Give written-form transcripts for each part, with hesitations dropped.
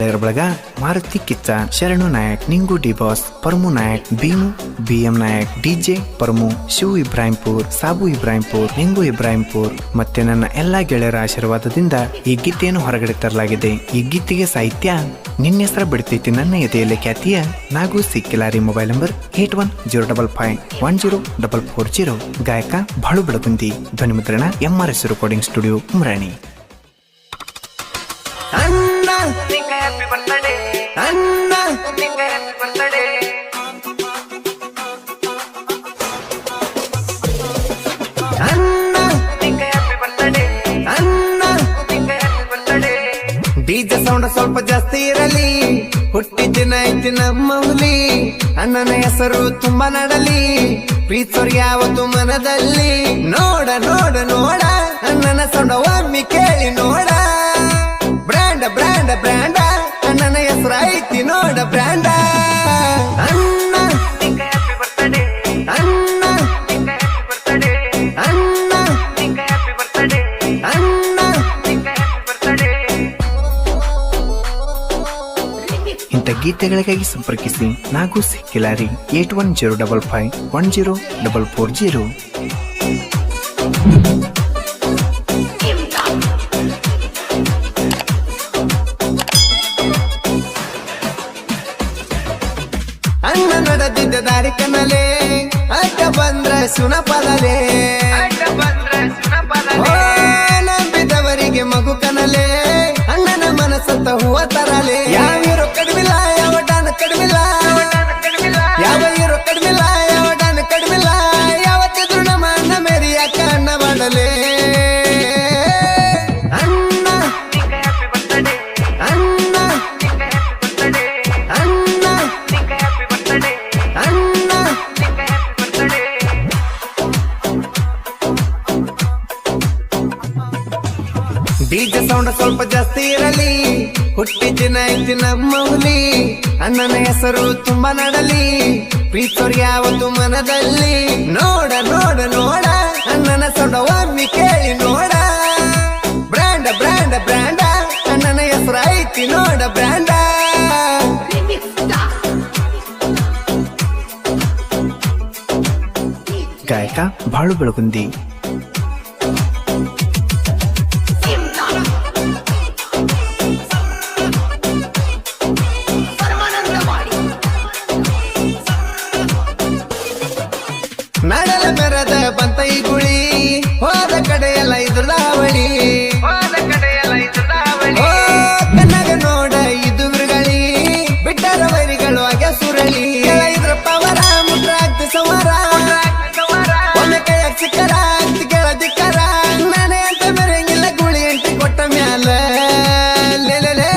ಗೆಳೆಯರ ಬಳಗ Maruti Kiccha, Sharanu Nayak, Ningu D boss, Parmu Nayak, Bhimu BM Nayak, DJ Parmu, Shivu Ibrahimpur, Sabu Ibrahimpur, Ningu Ibrahimpur ಮತ್ತೆ ನನ್ನ ಎಲ್ಲಾ ಗೆಳೆಯರ ಆಶೀರ್ವಾದದಿಂದ ಈ ಗೀತೆಯನ್ನು ಹೊರಗಡೆ ತರಲಾಗಿದೆ. ಈ ಗೀತೆಗೆ ಸಾಹಿತ್ಯ ನಿನ್ನ ಹೆಸರ ಬಿಡ್ತೈತಿ ನನ್ನ ಎದೆಯಲ್ಲಿ ಖ್ಯಾತಿಯ ನಾಗು ಸಿಕ್ಕಿಲಾರಿ. Mobile number 8105510440. ಗಾಯಕ ಬಾಳು ಬೆಳಗುಂದಿ. ಧ್ವನಿ ಮುದ್ರಣ MRS ರೆಕಾರ್ಡಿಂಗ್ ಸ್ಟುಡಿಯೋ ಉಮ್ರಾಣಿ. ಅಣ್ಣ ನಿಂಗ ಹ್ಯಾಪಿ ಬರ್ತ್ಡೇ, ಅಣ್ಣ ನಿಂಗ ಹ್ಯಾಪಿ ಬರ್ತ್ಡೇ, ಅಣ್ಣ ನಿಂಗ ಹ್ಯಾಪಿ ಬರ್ತ್ಡೇ, ಅಣ್ಣ ನಿಂಗ ಹ್ಯಾಪಿ ಬರ್ತ್ಡೇ. DJ ಸೌಂಡ್ ಸ್ವಲ್ಪ ಜಾಸ್ತಿ ಇರಲಿ, ಹುಟ್ಟಿದ ದಿನ ಐತಿ ನಮ್ಮ ಹುಲಿ, ಅಣ್ಣನ ಹೆಸರು ತುಂಬಾ ನಡಲಿ, ಪ್ರೀತಿಸೋರ್ಗೆ ಯಾವತ್ತು ಮನದಲ್ಲಿ. ನೋಡ ನೋಡ ನೋಡ ಅಣ್ಣನ ಸೌಂಡ ಒಮ್ಮೆ ಕೇಳಿ ನೋಡ, ಬ್ರ್ಯಾಂಡ ಬ್ರ್ಯಾಂಡ ಬ್ರ್ಯಾಂಡ ಅಣ್ಣನ ಹೆಸರು ಐತಿ ನೋಡ ಬ್ರ್ಯಾಂಡ. ಅಣ್ಣ ನಿಂಗ ಹ್ಯಾಪಿ ಬರ್ತ್ಡೇ, ಅಣ್ಣ ನಿಂಗ ಹ್ಯಾಪಿ ಬರ್ತ್ಡೇ, ಅಣ್ಣ ನಿಂಗ ಹ್ಯಾಪಿ ಬರ್ತ್ಡೇ, ಅಣ್ಣ ನಿಂಗ ಹ್ಯಾಪಿ ಬರ್ತ್ಡೇ. ಇಂಥ ಗೀತೆಗಳಿಗಾಗಿ ಸಂಪರ್ಕಿಸಿ ನಾಗು ಸಿಕ್ಕಿಲಾರಿ 8105510440. ಅಣ್ಣ ನಡೆದಿದ್ದ ದಾರಿ ಕನಲೆ, ಅಡ್ಡ ಬಂದ್ರ ಸುನಪದಲೆ, ನಂಬಿದವರಿಗೆ ಮಗು ಕನಲೆ, ಅಣ್ಣನ ಮನಸ್ಸತ್ತ ಹೂವ ತರಲೆ. ಯಾವ ಹೀರೋ ಕಡಿಮಿಲ್ಲ, ಯಾವ ಡಾನ ಕಡಿಮಿಲ್ಲ, ಯಾವ ಹೀರೋ ಕಡಿಮಿಲ್ಲ, ಯಾವ ಡಾನ ಕಡಿಮಿಲ್ಲ, ಯಾವತ್ತಿದ್ರು ನಮ್ಮ ಅಣ್ಣ ಮೇರಿಯಾಕ ಅಣ್ಣ ಮಾಡಲೆ. ಅಣ್ಣ ನಿಂಗ ಹ್ಯಾಪಿ ಬರ್ತ್ಡೇ, ಅಣ್ಣ ನಿಂಗ ಹ್ಯಾಪಿ ಬರ್ತ್ಡೇ, ಅಣ್ಣ ನಿಂಗ ಹ್ಯಾಪಿ ಬರ್ತ್ಡೇ, ಅಣ್ಣ ನಿಂಗ ಹ್ಯಾಪಿ ಬರ್ತ್ಡೇ. DJ ಸೌಂಡ್ ಸ್ವಲ್ಪ ಜಾಸ್ತಿ ಇರಲಿ, ಹುಟ್ಟಿದ ದಿನ ಐತಿ ನಮ್ಮ ಹುಲಿ, ಅಣ್ಣನ ಹೆಸರು ತುಂಬಾ ನಡಲಿ, ಪ್ರೀತಿಸೋರ್ಗೆ ಯಾವತ್ತು ಮನದಲ್ಲಿ. ನೋಡ ನೋಡ ನೋಡ ಅಣ್ಣನ ಸೌಂಡ ಒಮ್ಮೆ ಕೇಳಿ ನೋಡ, ಬ್ರ್ಯಾಂಡ ಬ್ರ್ಯಾಂಡ ಬ್ರ್ಯಾಂಡ ಅಣ್ಣನ ಹೆಸರು ಐತಿ ನೋಡ ಬ್ರ್ಯಾಂಡ. ಗಾಯಕ ಬಾಳು ಬೆಳಗುಂದಿ. ನಡಲ ಮೆರದ ಬಂತ ಈ ಗುಳಿ, ಹೋದ ಕಡೆ ಎಲ್ಲ ಇದ್ರ ದಾವಳಿ, ಕಣ್ಣಾಗ ನೋಡ ಇದು ಮೃಗಳಿ, ಬಿಟ್ಟರ ವೈರಿಗಳು ಆಗ ಸುರಳಿ. ಇದ್ರ ಪವರ ಮುಟ್ರ ಆಗ್ತಿ ಸಂವರ, ಒಮ್ಮೆ ಕೈಯಾಗ ಸಿಕ್ಕರ ಆಗ್ತಿ ಕೆಳ ದಿಕ್ಕರ, ನಾನೇ ಅಂತ ಮೆರೆಂಗಿಲ್ಲ ಗುಳಿ ಎಂಟಿ ಕೊಟ್ಟ ಮ್ಯಾಲ. ಲೇಲೇ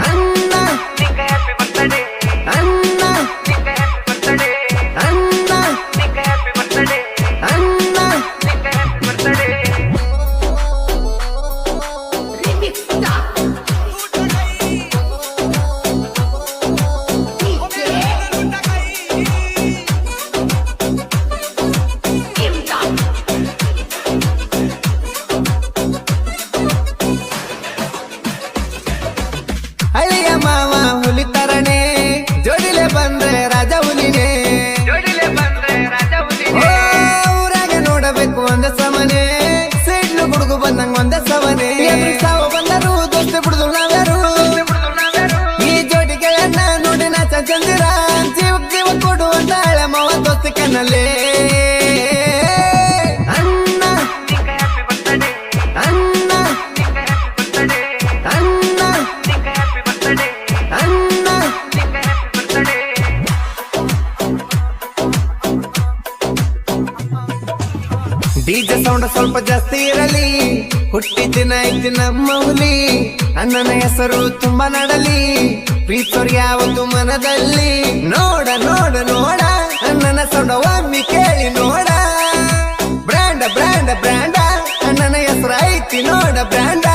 ಅಣ್ಣ ನಿಂಗ ಹ್ಯಾಪಿ ಬರ್ತ್ಡೇ, ಅಣ್ಣ ನಿಂಗ ಹ್ಯಾಪಿ ಬರ್ತ್ಡೇ, ಅಣ್ಣ ನಿಂಗ ಹ್ಯಾಪಿ ಬರ್ತ್ಡೇ, ಅಣ್ಣ ನಿಂಗ ಹ್ಯಾಪಿ ಬರ್ತ್ಡೇ. ಹಳಿಯ ಮಾವ ಹುಲಿ ತರಣೆ, ಜೋಡಿಲೆ ಬಂದ್ರೆ ರಾಜ ಹುಲಿನೇ, ಊರಾಗ ನೋಡಬೇಕು ಒಂದ ಸಮನೆ, ಸಿಡ್ಲು ಗುಡುಗು ಬಂದಂಗ ಒಂದ ಸವನೆ, ಸಾವು ಬಂದರು ದೋಸ್ತಿ ಬಿಡುದು ನಾವ್ಯಾರು, ಈ ಜೋಡಿಗಳನ್ನ ನೋಡಿ ನಾಚ ಚಂದಿರ, ಜೀವಕ್ ಜೀವ ಕೊಡುವಂತ ಹಳೆ ಮಾವ ದೋಸ್ತಿ ಕನ್ನಲೆ. ಅಣ್ಣ ನಿಂಗ ಹ್ಯಾಪಿ ಬರ್ತ್ಡೇ, ಅಣ್ಣ ನಿಂಗ ಹ್ಯಾಪಿ ಬರ್ತ್ಡೇ, ಅಣ್ಣ ನಿಂಗ ಹ್ಯಾಪಿ ಬರ್ತ್ಡೇ, ಅಣ್ಣ ನಿಂಗ ಹ್ಯಾಪಿ ಬರ್ತ್ಡೇ. DJ ಸೌಂಡ್ ಸ್ವಲ್ಪ ಜಾಸ್ತಿ ಇರಲಿ, ಹುಟ್ಟಿದ ದಿನ ಐತಿ ನಮ್ಮ ಹುಲಿ, ಅಣ್ಣನ ಹೆಸರು ತುಂಬಾ ನಡಲಿ, ಪ್ರೀತಿಸೋರ್ಗೆ ಯಾವತ್ತು ಮನದಲ್ಲಿ. ನೋಡ ನೋಡ ನೋಡ ಅಣ್ಣನ ಸೌಂಡ ಒಮ್ಮೆ ಕೇಳಿ ನೋಡ, ಬ್ರ್ಯಾಂಡ ಬ್ರ್ಯಾಂಡ ಬ್ರ್ಯಾಂಡ ಅಣ್ಣನ ಹೆಸರು ಐತಿ ನೋಡ ಬ್ರ್ಯಾಂಡ.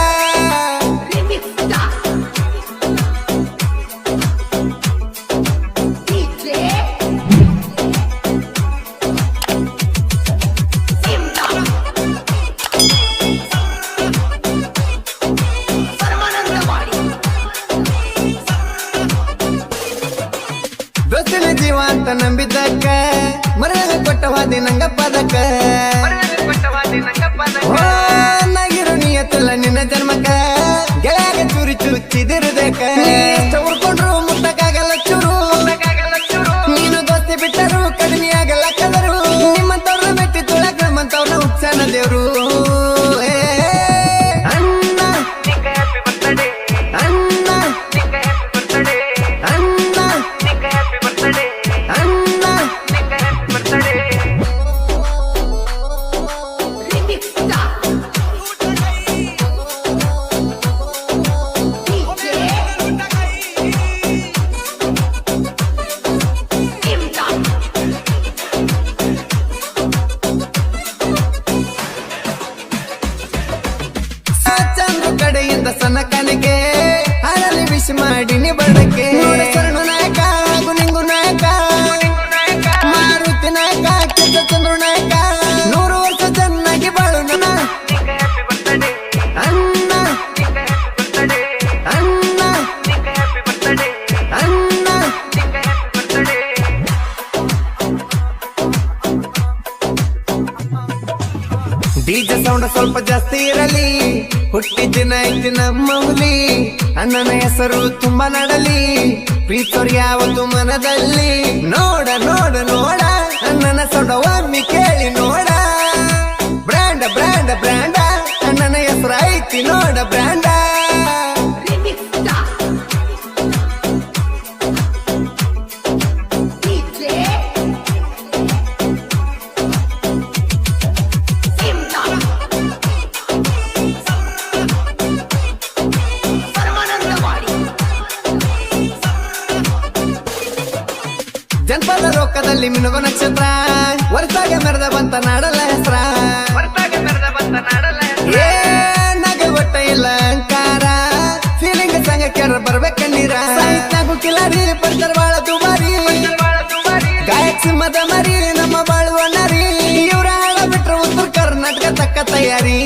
ಅಂತ ನಂಬಿದ್ದಕ್ಕ ಮರಗ ಕೊಟ್ಟವಾದಿ ನಂಗ ಪದಕ ನಾಗಿರು ನಿಯತ್ತಿಲ್ಲ ನಿನ್ನ ಜನ್ಮಕ್ಕ ಗೆಳೆಯಾಗ ಚೂರಿ ಚುಚ್ಚಿದಿರುದಕ್ಕ ಉರ್ಕೊಂಡ್ರು ಮುಟ್ಟಕ್ಕಾಗಲ್ಲ ಚೂರು ನೀನು ದೋಸ್ತಿ ಬಿಟ್ಟರು ಕಡಿಮೆ ಆಗಲ್ಲ ಕದರು ನಿಮ್ಮಂತವ್ರ ಮೆಟ್ಟಿ ತುಳಕ ನಮ್ಮಂತವ್ರ ಉತ್ಸಾನ ದೇವ್ರು ಅಣ್ಣ ಅಣ್ಣ ಅಣ್ಣ ಅಣ್ಣ ಚಂದ್ರ ಕಡೆಯಿಂದ ಸಣ್ಣ ಕನಿಗೆ ಹರಳಿ ವಿಶ್ ಮಾಡಿನಿ ಬಡಕೆ ಶರಣ ನಾಯಕ ಹಾಗೂ ನಿಂಗು ನಾಯಕ ಮಾರುತಿ ನಾಯಕ ಕೆಂಚ ಚಂದ್ರ ನಾಯಕ 100 ವರ್ಷ ಚೆನ್ನಾಗಿ ಬಾಳು ನನ್ನ ಅಣ್ಣ ಅಣ್ಣ ಅಣ್ಣ ಡಿಜೆ ಸೌಂಡ್ ಸ್ವಲ್ಪ ಜಾಸ್ತಿ ಇರಲಿ ಹುಟ್ಟಿದ ದಿನ ಐತಿ ನಮ್ಮ ಹುಲಿ ಅಣ್ಣನ ಹೆಸರು ತುಂಬಾ ನಡಲಿ ಪ್ರೀತೋರ್ ಯಾವತ್ತು ಮನದಲ್ಲಿ ನೋಡ ನೋಡ ನೋಡ ಅಣ್ಣನ ಸೊಂಡ ಒಮ್ಮೆ ಕೇಳಿ ನೋಡ ಬ್ರ್ಯಾಂಡ ಬ್ರ್ಯಾಂಡ ಬ್ರ್ಯಾಂಡ ಅಣ್ಣನ ಹೆಸರು ಐತಿ ನೋಡ ಬ್ರ್ಯಾಂಡ ಜನಪದ ರೊಕ್ಕದಲ್ಲಿ ಮಿನುಗು ನಕ್ಷತ್ರ ವರ್ಷಾಗ ಮೆರೆದ ಬಂತ ನಾಡಲ ಹೆಸ್ರ ಏ ನಗೆ ಒಟ್ಟ ಇಲ್ಲ ಅಂಕಾರ ಫೀಲಿಂಗ್ ಸಂಗ ಕೆರ ಬರ್ಬೇಕ ನೀರ ಸಾಹಿತ್ಯಾಗು ಕಿಲಾರಿ ಪಡ್ತಾರ ಬಾಳ ದುಬಾರಿ ಗಾಯಕ ಸಿಂಹದ ಮರಿ ನಮ್ಮ ಬಾಳುವ ನರಿ ಇವ್ರ ಹಾಡ ಬಿಟ್ರ ಉತ್ತರ ಕರ್ನಾಟಕ ತಕ್ಕ ತಯಾರಿ